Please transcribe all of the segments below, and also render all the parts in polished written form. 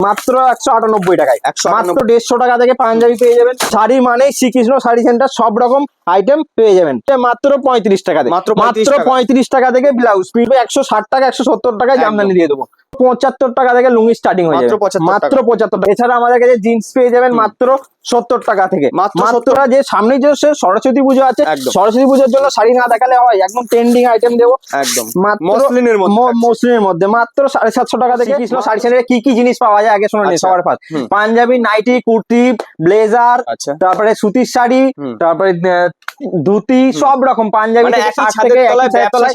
মাত্র 198 টাকায়, মাত্র 150 টাকা থেকে পাঞ্জাবি পেয়ে যাবেন। শাড়ি মানে শ্রীকৃষ্ণ শাড়ি সেন্টার, সব রকম আইটেম পেয়ে যাবেন মাত্র 35 টাকা থেকে। মাত্র 35 টাকা থেকে ব্লাউজ পিছবে 160 টাকা 170 টাকায় জামদানি দিয়ে দেবো। 75 টাকা থেকে লুঙ্গি স্টার্টিং হয়ে যাবে মাত্র 75 টাকা। এছাড়া আমাদের কাছে জিন্স পেয়ে যাবেন মাত্র 70 টাকা থেকে। মাত্র যে সামনে যে সরস্বতী পুজো আছে, সরস্বতী পুজোর জন্য শাড়ি না দেখালে হয়, একদম ট্রেন্ডিং আইটেম দেবো একদম মসলিনের মধ্যে মাত্র 750 টাকা থেকে। কৃষ্ণ শাড়ি সেন্টারে কি কি জিনিস পাওয়া যায় আগে শুনে নিন সবার first. Punjabi, nightie, kurti, blazer, তারপরে সুতির শাড়ি, তারপরে ধুতি, সব রকম পাঞ্জাবি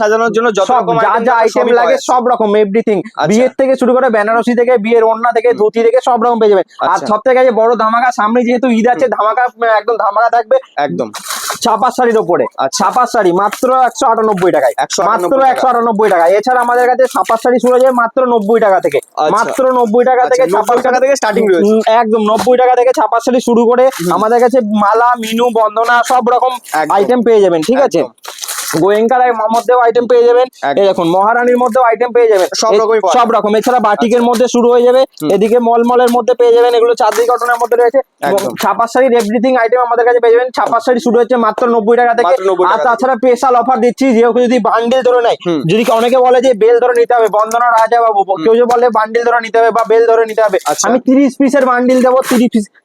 সাজানোর জন্য যা যা আইটেম লাগে সব রকম এভরিথিং। বিয়ের থেকে শুরু করে বেনারসি থেকে, বিয়ের ওড়না থেকে, ধুতি থেকে সব রকম পেয়ে যাবেন। আর সব থেকে বড় ধামাকা, সামনে যেহেতু ঈদ আছে, ধামাকা একদম ধামাকা থাকবে একদম ছাপা শাড়ির উপরে। ছাপা শাড়ি মাত্র 198 টাকায়, মাত্র 198 টাকা। এছাড়া আমাদের কাছে ছাপা শাড়ি শুরু হয়ে যাবে মাত্র 90 টাকা থেকে, মাত্র 90 টাকা থেকে ছাপা টাকা থেকে স্টার্টিং রয়েছে একদম 90 টাকা থেকে ছাপা শাড়ি শুরু করে আমাদের কাছে মালা, মিনু, বন্দনা সব রকম আইটেম পেয়ে যাবেন। ঠিক আছে, গোয়েঙ্কার মধ্যেও আইটেম পেয়ে যাবেন, এই দেখুন মহারানীর মধ্যেও আইটেম পেয়ে যাবেন সব রকম। এছাড়া বাটিকের মধ্যে শুরু হয়ে যাবে, এদিকে মলমলের মধ্যে পেয়ে যাবেন, এগুলো চাঁদনি কটনের মধ্যে রয়েছে। ছাপা শাড়ির এভরিথিং আইটেম আমাদের কাছে পেয়ে যাবেন। ছাপা শাড়ি শুরু হচ্ছে মাত্র 90 টাকা থেকে। আর তাছাড়া স্পেশাল অফার দিচ্ছি, যেহেতু যদি বান্ডিল ধরে নেয়, যদি অনেকে বলে যে বেল ধরে নিতে হবে, বন্দনা রাজা বাবু, কেউ যে বলে বান্ডিল ধরে নিতে হবে বা বেল ধরে নিতে হবে, আমি 30 পিসের বান্ডিল দেবো।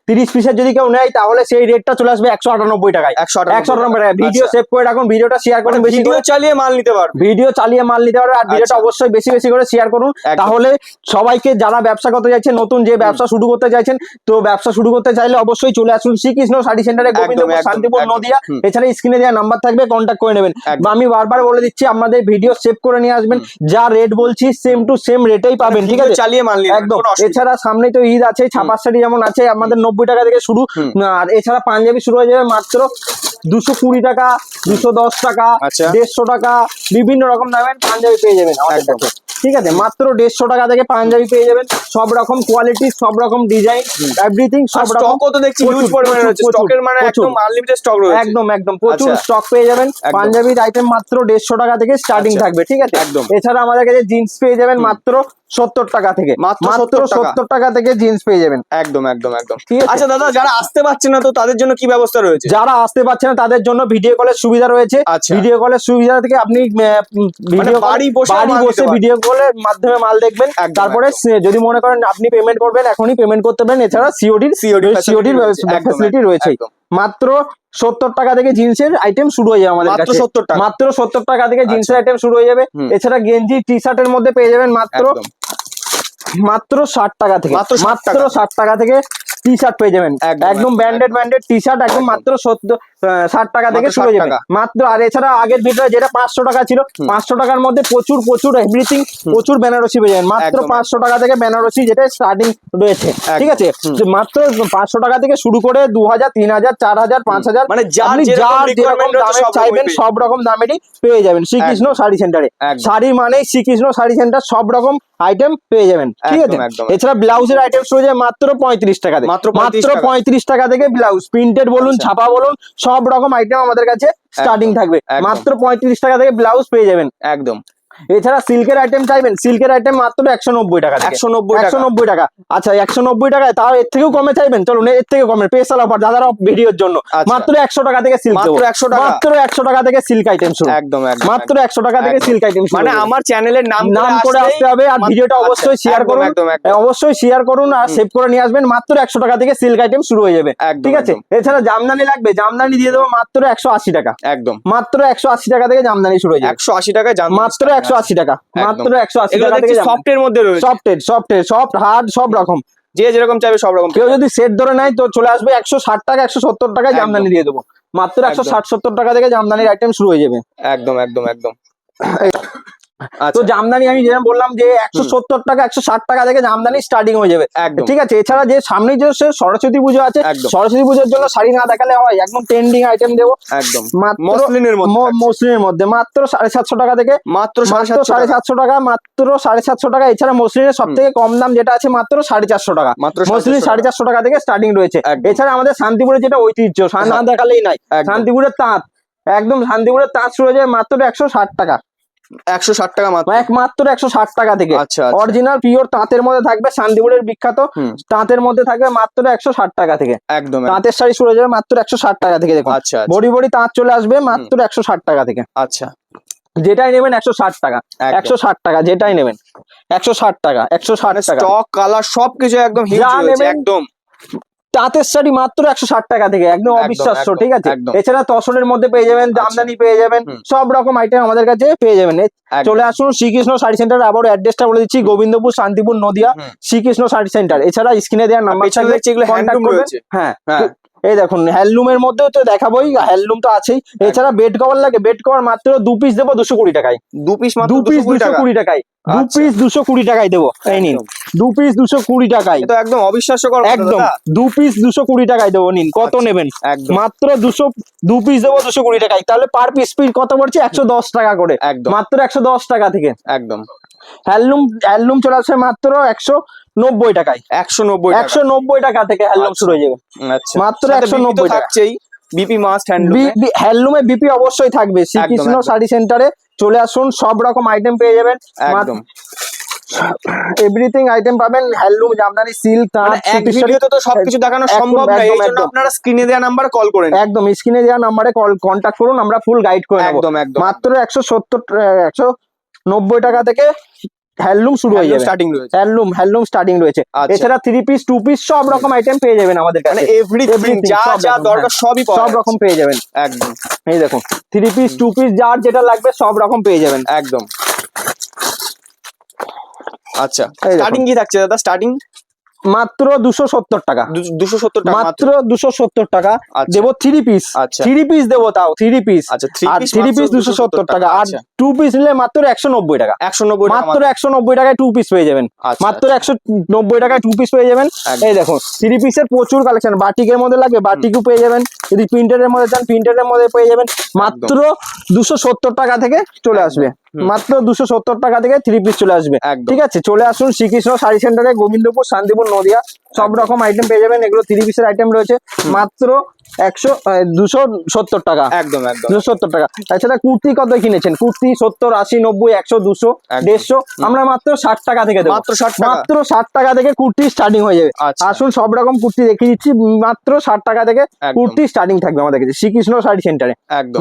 30 পিসের যদি কেউ নেয় তাহলে সেই রেটটা চলে আসবে 198 টাকায়। 198 টাকা। ভিডিও সেভ করে রাখুন, ভিডিওটা শেয়ার করুন, ভিডিও চালিয়ে মাল নিতে পারবে, ভিডিও চালিয়ে মাল নিতে পারবে। আর ভিডিওটা অবশ্যই বেশি বেশি করে শেয়ার করুন, তাহলে সবাইকে যারা ব্যবসা করতে চাইছেন, নতুন যে ব্যবসা শুরু করতে চাইছেন, তো ব্যবসা শুরু করতে চাইলে অবশ্যই চলে আসুন শ্রীকৃষ্ণ শাড়ি সেন্টারে, গোবিন্দপুর, শান্তিপুর, নদিয়া। এছাড়া স্ক্রিনে দেওয়া নাম্বার থাকবে, কন্ট্যাক্ট করে নেবেন। আমি বারবার বলে দিচ্ছি, আপনাদের ভিডিও সেভ করে নিয়ে আসবেন, যা রেট বলছি সেম টু সেম রেটেই পাবেন। ঠিক আছে, চালিয়ে মাল নিয়ে একদম। এছাড়া সামনে তো ঈদ আছে, ছাপা শাড়ি যেমন আছে আমাদের 90 টাকা থেকে শুরু। আর এছাড়া পাঞ্জাবি শুরু হয়ে যাবে মাত্র 220 টাকা, 210 টাকা, 150 টাকা, বিভিন্ন রকম দামের পাঞ্জাবি পেয়ে যাবেন আমাদের কাছে। ঠিক আছে, মাত্র 150 টাকা থেকে পাঞ্জাবি পেয়ে যাবেন, সব রকম কোয়ালিটি, সব রকম ডিজাইন, এভরিথিং সব রকম। কত দেখছি হিউজ পরিমাণে রয়েছে, স্টকের মানে একদম আনলিমিটেড স্টক রয়েছে একদম একদম প্রচুর স্টক পেয়ে যাবেন। পাঞ্জাবির আইটেম মাত্র 150 টাকা থেকে স্টার্টিং থাকবে। ঠিক আছে, একদম। এছাড়া আমাদের কাছে জিন্স পেয়ে যাবেন মাত্র 70 টাকা থেকে, মাত্র 70 টাকা থেকে জিন্স পেয়ে যাবেন একদম একদম একদম। আচ্ছা দাদা, যারা আসতে পারছেন না তো তাদের জন্য কি ব্যবস্থা রয়েছে? যারা আসতে পারছেন না তাদের জন্য ভিডিও কলের সুবিধা রয়েছে। ভিডিও কলের সুবিধা থেকে আপনি বাড়ি বসে ভিডিও কলের মাধ্যমে মাল দেখবেন। তারপরে যদি মনে করেন আপনি পেমেন্ট করবেন, এখনই পেমেন্ট করতে পারেন। এছাড়া সিওডির ফ্যাসিলিটি রয়েছে। মাত্র 70 টাকা থেকে জিন্সের আইটেম শুরু হয়ে যাবে আমাদের কাছে, মাত্র 70 টাকা থেকে জিন্সের আইটেম শুরু হয়ে যাবে। এছাড়া গেঞ্জি, টি শার্টের মধ্যে পেয়ে যাবেন মাত্র 60 টাকা থেকে, মাত্র 60 টাকা থেকে টি শার্ট পেয়ে যাবেন একদম ব্র্যান্ডেড টি শার্ট একদম মাত্র 60 টাকা থেকে শুরু হয়ে যাবে মাত্র। আর এছাড়া আগের ভিডিও যেটা 500 টাকা ছিল, 500 টাকার মধ্যে প্রচুর এভরিথিং, প্রচুর বেনারসি পেয়ে যাবেন মাত্র 500 টাকা থেকে। বেনারসি যেটা স্টার্টিং রয়েছে, ঠিক আছে, মাত্র 500 টাকা থেকে শুরু করে 2000, 3000, 4000, 5000, মানে আপনি যা যেরকম দামে চাইবেন সব রকম দামেরই পেয়ে যাবেন শ্রীকৃষ্ণ শাড়ি সেন্টারে। শাড়ি মানে শ্রীকৃষ্ণ শাড়ি সেন্টার, সব রকম আইটেম পেয়ে যাবেন। ঠিক আছে, এছাড়া ব্লাউজের আইটেম শুরু হয়ে যায় মাত্র 35 টাকা থেকে, মাত্র 35 টাকা থেকে ব্লাউজ, প্রিন্টেড বলুন, ছাপা বলুন, সব রকম আইটেম আমাদের কাছে স্টার্টিং থাকবে। মাত্র 35 টাকা থেকে ব্লাউজ পেয়ে যাবেন একদম। এছাড়া সিল্কের আইটেম চাইবেন, সিল্কের আইটেম মাত্র 190 টাকা, 190 টাকা। আচ্ছা 190 টাকায়, তাও এর থেকেও কমে চাইবেন, চলুন এর থেকে কমে স্পেশাল অফার দাদারা ভিডিওর জন্য মাত্র 100 টাকা থেকে সিল্ক, মাত্র 100 টাকা থেকে সিল্ক আইটেম শুরু একদম, মাত্র 100 টাকা থেকে সিল্ক আইটেম। মানে আমার চ্যানেলের নাম করে আসতে হবে। আর ভিডিওটা অবশ্যই শেয়ার করুন, অবশ্যই শেয়ার করুন আর সেভ করে নিয়ে আসবেন। মাত্র 100 টাকা থেকে সিল্ক আইটেম শুরু হয়ে যাবে। ঠিক আছে, এছাড়া জামদানি লাগবে, জামদানি দিয়ে দেবো মাত্র 180 টাকা একদম, মাত্র 180 টাকা থেকে জামদানি শুরু হয়ে যাবে। 180 টাকা মাত্র 180 টাকা, মাত্র 180 টাকা থেকে। সফটের মধ্যে রয়েছে, সফট হার্ড সব রকম, যে যেরকম চাইবে সব রকম। কেউ যদি সেট ধরে নেয় তো চলে আসবে 160 টাকা, 170 টাকায় জামদানি দিয়ে দেবো। মাত্র 160-70 টাকা থেকে জামদানির আইটেম শুরু হয়ে যাবে একদম একদম একদম। তো জামদানি আমি যেরকম বললাম যে 170 টাকা, 160 টাকা থেকে জামদানি স্টার্টিং হয়ে যাবে। ঠিক আছে, এছাড়া যে সামনে যে সরস্বতী পুজো আছে, সরস্বতী পুজোর জন্য শাড়ি না দেখালে হয়, একদম ট্রেন্ডিং আইটেম দেবো একদম মসলিনের মধ্যে মাত্র 750 টাকা থেকে, মাত্র 750 টাকা, মাত্র 750 টাকা। এছাড়া মসলিনের সব থেকে কম দাম যেটা আছে মাত্র 450 টাকা, মসলিন 450 টাকা থেকে স্টার্টিং রয়েছে। এছাড়া আমাদের শান্তিপুরের যেটা ঐতিহ্য, না দেখালেই নাই, শান্তিপুরের তাঁত, একদম শান্তিপুরের তাঁত শুরু হয়ে যাবে মাত্র 160 টাকা, 160 টাকা মাত্র, একমাত্র 160 টাকা থেকে। আচ্ছা অরিজিনাল পিওর তাঁতের মধ্যে থাকবে, শান্তিপুরের বিখ্যাত তাঁতের মধ্যে থাকবে মাত্র 160 টাকা থেকে। একদম তাঁতের শাড়ি শুরু হয়ে যাবে মাত্র 160 টাকা থেকে। দেখুন আচ্ছা বড়ি বড়ি তাঁত চলে আসবে মাত্র 160 টাকা থেকে। আচ্ছা যেটাই নেবেন 160 টাকা, 160 টাকা যেটাই নেবেন 160 টাকা, 160 টাকা। স্টক কালার সবকিছু একদম হিট যা রয়েছে নেবেন একদম। তাঁতের শাড়ি মাত্র 160 টাকা থেকে, একদম অবিশ্বাস্য, একদম, ঠিক আছে। একদম। এছাড়া তসরের মধ্যে পেয়ে যাবেন, জামদানি পেয়ে যাবেন, সব রকম আইটেম আমাদের কাছে পেয়ে যাবেন। চলে আসুন শ্রীকৃষ্ণ শাড়ি সেন্টার। আবার অ্যাড্রেসটা বলে দিচ্ছি, গোবিন্দপুর, শান্তিপুর, নদিয়া, শ্রীকৃষ্ণ শাড়ি সেন্টার। এছাড়া স্ক্রিনে দেওয়ার নাম্বার থাকবে, কন্ট্যাক্ট করবেন। হ্যাঁ এই দেখুন হ্যান্ডলুমের মধ্যেও তো দেখাবোই, হ্যান্ডলুম তো আছেই। এছাড়া বেড কভার লাগে, বেড কভার মাত্র 2 পিস দেবো 220 টাকায়। 2 পিস মাত্র 220 টাকায়, 2 পিস 220 টাকায় দেবো। এই নিন 2 পিস 220 টাকায়, এটা একদম অবিশ্বাস্যকর, একদম 2 পিস 220 টাকায় দেবো। নিন কত নেবেন? মাত্র 2 পিস দেবো 220 টাকায়। তাহলে পার পিস কত পড়ছে? 110 টাকা করে, মাত্র 110 টাকা থেকে। একদম হ্যান্ডলুম চলে আসে মাত্র 190 টাকায়। 190 টাকা থেকে হ্যান্ডলুম শুরু হয়ে যাবে, মাত্র 190 টাকা। বিপি মাস্ট হ্যান্ডলুমে বিপি অবশ্যই থাকবে। শ্রীকৃষ্ণ শাড়ি সেন্টারে চলে আসুন, সব রকম আইটেম পেয়ে যাবেন, একদম এভরিথিং আইটেম পাবেন। হ্যান্ডলুম, জামদানি, সিল্ক, তাঁত, এক ভিডিওতে তো সবকিছু দেখানো সম্ভব না, এইজন্য আপনারা স্ক্রিনে দেওয়া নাম্বারে কল করেন। একদম স্ক্রিনে দেওয়া নাম্বারে কন্টাক্ট করুন, আমরা ফুল গাইড করে নেব। মাত্র 190 টাকা থেকে হ্যান্ডলুম শুরু হয়ে যাবে, হ্যান্ডলুম স্টার্টিং রয়েছে। এছাড়া 3 পিস 2 পিস সব রকম আইটেম পেয়ে যাবেন আমাদের কাছে, এভরিথিং যা যা দরকার সবই পাওয়া সব রকম পেয়ে যাবেন একদম। এই দেখুন 3 পিস 2 পিস যার যেটা লাগবে সব রকম পেয়ে যাবেন একদম। আচ্ছা স্টার্টিং কি থাকছে দাদা? স্টার্টিং মাত্র 270 টাকা, 270 টাকা, মাত্র 270 টাকা দেবো। 3 পিস, 3 পিস দেবো, তাও 3 পিস। আচ্ছা 3 পিস 270 টাকা। আর 2 পিস নিলে মাত্র 190 টাকা, 190 মাত্র 190 টাকায় 2 পিস পেয়ে যাবেন, মাত্র 190 টাকায় 2 পিস পেয়ে যাবেন। এই দেখুন 3 পিসের প্রচুর কালেকশন, বাটিকের মধ্যে লাগে বাটিকও পেয়ে যাবেন, যদি প্রিন্টারের মধ্যে চান প্রিন্টারের মধ্যে পেয়ে যাবেন। মাত্র 270 টাকা থেকে চলে আসবে, মাত্র 270 টাকা থেকে 3 পিস চলে আসবে, ঠিক আছে। চলে আসুন শ্রীকৃষ্ণ শাড়ি সেন্টারে, গোবিন্দপুর, শান্তিপুর, নদিয়া, সব রকম আইটেম পেয়ে যাবেন। এগুলো 3 পিসের আইটেম রয়েছে, মাত্র 270 টাকা, একদম 270 টাকা। তাছাড়া কুর্তি কত কিনেছেন? কুর্তি 70, 80, 90, 100, 200, 150, আমরা মাত্র 60 টাকা থেকে দেবো, মাত্র 60 টাকা থেকে কুর্তি স্টার্টিং হয়ে যাবে। আসুন সব রকম কুর্তি দেখিয়ে দিচ্ছি, মাত্র 60 টাকা থেকে কুর্তি স্টার্টিং থাকবে আমাদের কাছে শ্রীকৃষ্ণ শাড়ি সেন্টারে,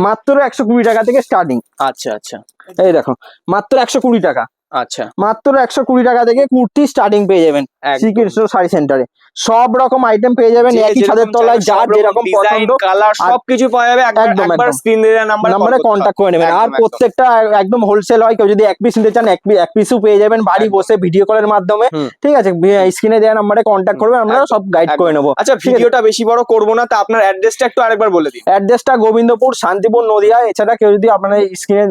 মাত্র 120 টাকা থেকে স্টার্টিং। আচ্ছা আচ্ছা এই দেখো মাত্র 120 টাকা, আচ্ছা মাত্র 120 টাকা থেকে কুর্তি স্টার্টিং পেয়ে যাবেন শ্রীকৃষ্ণ শাড়ি সেন্টারে। সব রকম আইটেম পেয়ে যাবেন একই ছাদের তলায়, যার যেরকম পছন্দ কালার সবকিছু পাওয়া যাবে। একবার স্ক্রিন দেওয়া নাম্বারে কন্টাক্ট করে নেবেন। আর প্রত্যেকটা একদম হোলসেল হয়, কেউ যদি এক পিস নিতে চান এক পিসও পেয়ে যাবেন বাড়ি বসে ভিডিও কলের মাধ্যমে, ঠিক আছে। স্ক্রিনে দেওয়া নাম্বারে কন্টাক্ট করবেন, আমরা সব গাইড করে নেবো। আচ্ছা ভিডিওটা বেশি বড় করবো না, তা আপনার অ্যাড্রেসটা একটু আরেকবার বলে দিন। অ্যাড্রেসটা গোবিন্দপুর, শান্তিপুর, নদিয়া। এছাড়া কেউ যদি আপনার স্ক্রিনে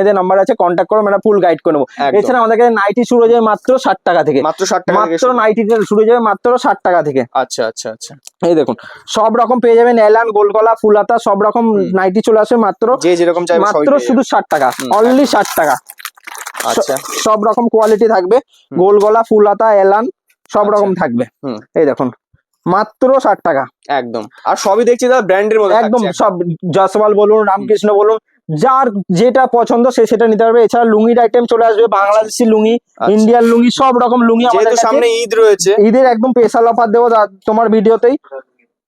দেওয়া নাম্বার আছে কন্টাক্ট করবেন, আমরা ফুল গাইড করে নেবো। এছাড়া আমাদের কাছে নাইটি শুরু হয়ে যাবে মাত্র 60 টাকা থেকে, মাত্র 60 টাকা, মাত্র নাইটি শুরু হয়ে যাবে মাত্র 60 টাকা থেকে। আচ্ছা আচ্ছা আচ্ছা এই দেখুন সব রকম পেয়ে যাবেন, এলান, গোলগলা, ফুলাতা, সব রকম নাইটি চলে আসে মাত্র, যে যেরকম চাইবে মাত্র শুধু 60 টাকা, অনলি 60 টাকা। আচ্ছা সব রকম কোয়ালিটি থাকবে, গোলগলা, ফুলাতা, এলান সব রকম থাকবে। এই দেখুন মাত্র 60 টাকা একদম। আর সবই দেখছি দাদা ব্র্যান্ডের মধ্যে, একদম সব জয়সওয়াল বলুন, রামকৃষ্ণ বলুন, যার যেটা পছন্দ সে সেটা নিতে পারবে। এছাড়া লুঙ্গির আইটেম চলে আসবে, বাংলাদেশি লুঙ্গি, ইন্ডিয়ান লুঙ্গি, সব রকম লুঙ্গি আমাদের কাছে। সামনে ঈদ রয়েছে, ঈদের একদম স্পেশাল অফার দেবো তোমার ভিডিওতেই।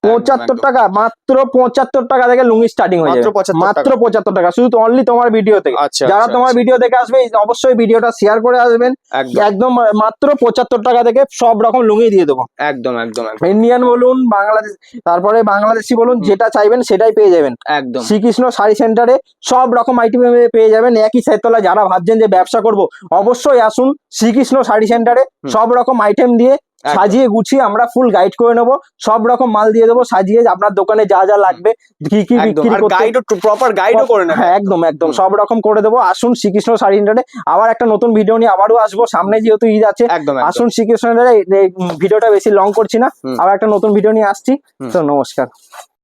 75 টাকা, মাত্র 75 টাকা থেকে লুঙ্গি স্টার্টিং হয়ে যাবে, মাত্র 75 টাকা, শুধু অনলি তোমার ভিডিও থেকে। যারা তোমার ভিডিও দেখে আসবে অবশ্যই ভিডিওটা শেয়ার করে আসবেন, একদম মাত্র 75 টাকা থেকে সব রকম লুঙ্গি দিয়ে দেবো, একদম একদম। ইন্ডিয়ান বলুন, বাংলাদেশ, তারপরে বাংলাদেশি বলুন, যেটা চাইবেন সেটাই পেয়ে যাবেন একদম শ্রীকৃষ্ণ শাড়ি সেন্টারে। সব রকম আইটেম পেয়ে যাবেন একই সাইতলায়। যারা ভাবছেন যে ব্যবসা করব, অবশ্যই আসুন শ্রীকৃষ্ণ শাড়ি সেন্টারে, সব রকম আইটেম দিয়ে সাজিয়ে গুছিয়ে আমরা ফুল গাইড করে নেবো, সব রকম মাল দিয়ে দেবো সাজিয়ে। আপনার দোকানে যা যা লাগবে, কি কি বিক্রি করতে, প্রপার গাইডও করে নেবো, একদম একদম সব রকম করে দেবো। আসুন শ্রীকৃষ্ণ শাড়ি সেন্টারে। আবার একটা নতুন ভিডিও নিয়ে আবারও আসবো, সামনে যেহেতু ঈদ আছে। আসুন শ্রীকৃষ্ণ সেন্টারে, ভিডিওটা বেশি লং করছি না, আবার একটা নতুন ভিডিও নিয়ে আসছি। তো নমস্কার।